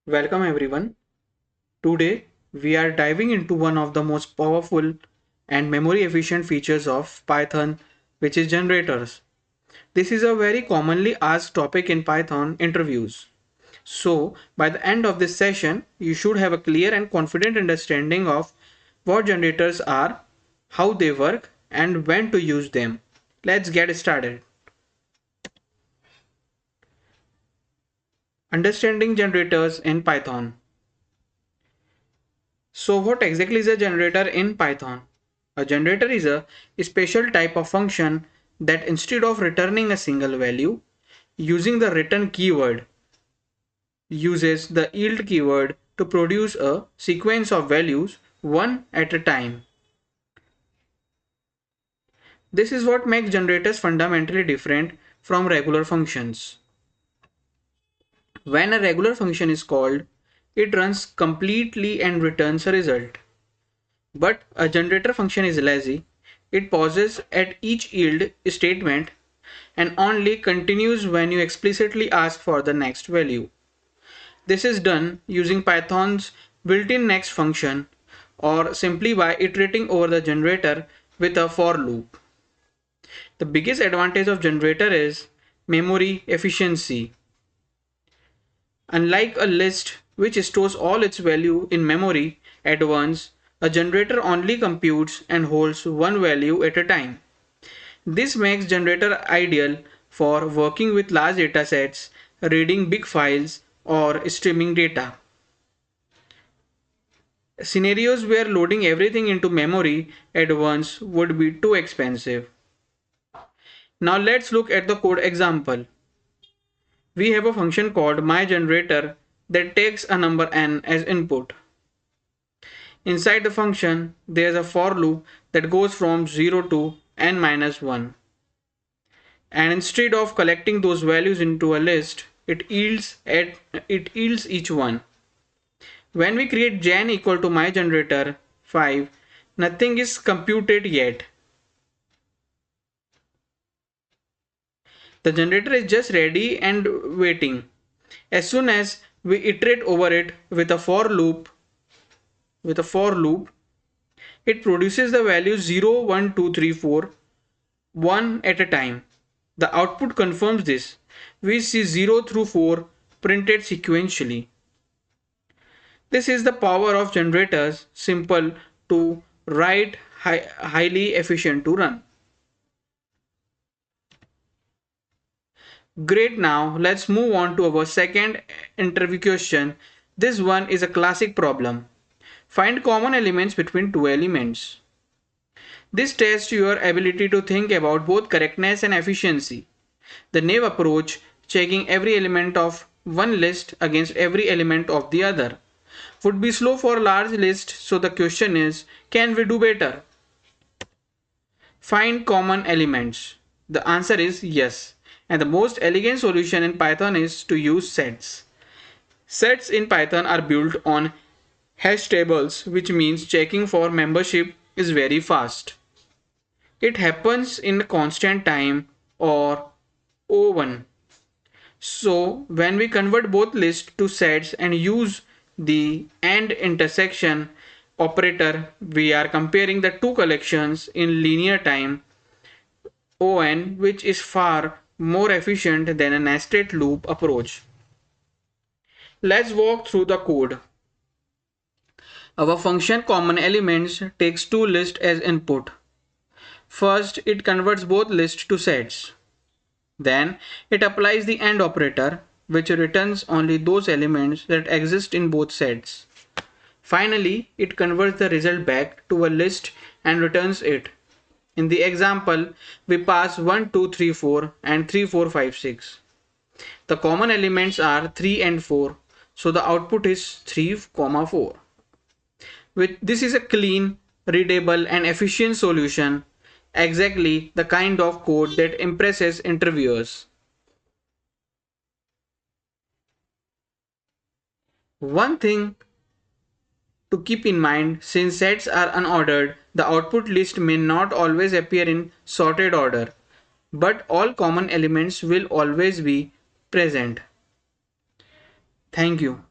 Welcome everyone. Today we are diving into one of the most powerful and memory efficient features of Python, which is generators. This is a very commonly asked topic in Python interviews. So, by the end of this session, you should have a clear and confident understanding of what generators are, how they work, and when to use them. Let's get started. Understanding generators in Python. So what exactly is a generator in Python? A generator is a special type of function that instead of returning a single value, using the return keyword, uses the yield keyword to produce a sequence of values one at a time. This is what makes generators fundamentally different from regular functions. When a regular function is called, it runs completely and returns a result. But a generator function is lazy. It pauses at each yield statement and only continues when you explicitly ask for the next value. This is done using Python's built-in next function or simply by iterating over the generator with a for loop. The biggest advantage of generator is memory efficiency. Unlike a list which stores all its value in memory at once, a generator only computes and holds one value at a time. This makes generator ideal for working with large datasets, reading big files, or streaming data. Scenarios where loading everything into memory at once would be too expensive. Now let's look at the code example. We have a function called myGenerator that takes a number n as input. Inside the function, there is a for loop that goes from 0 to n minus 1. And instead of collecting those values into a list, it yields each one. When we create gen equal to myGenerator 5, nothing is computed yet. The generator is just ready and waiting. As soon as we iterate over it with a for loop, it produces the values 0, 1, 2, 3, 4, 1 at a time. The output confirms this. We see 0 through 4 printed sequentially. This is the power of generators, simple to write, highly efficient to run. Great, now let's move on to our second interview question. This one is a classic problem. Find common elements between two elements. This tests your ability to think about both correctness and efficiency. The naive approach, checking every element of one list against every element of the other, would be slow for a large list, so the question is, can we do better? Find common elements. The answer is yes. And the most elegant solution in Python is to use sets. Sets in Python are built on hash tables, which means checking for membership is very fast. It happens in constant time or O1. So when we convert both lists to sets and use the AND intersection operator, we are comparing the two collections in linear time ON, which is far more efficient than a nested loop approach. Let's walk through the code. Our function common elements takes two lists as input. First, it converts both lists to sets. Then, it applies the AND operator, which returns only those elements that exist in both sets. Finally, it converts the result back to a list and returns it. In the example, we pass 1, 2, 3, 4 and 3, 4, 5, 6. The common elements are 3 and 4, so the output is 3, 4. This is a clean, readable and efficient solution, exactly the kind of code that impresses interviewers. One thing to keep in mind, since sets are unordered, the output list may not always appear in sorted order, but all common elements will always be present. Thank you.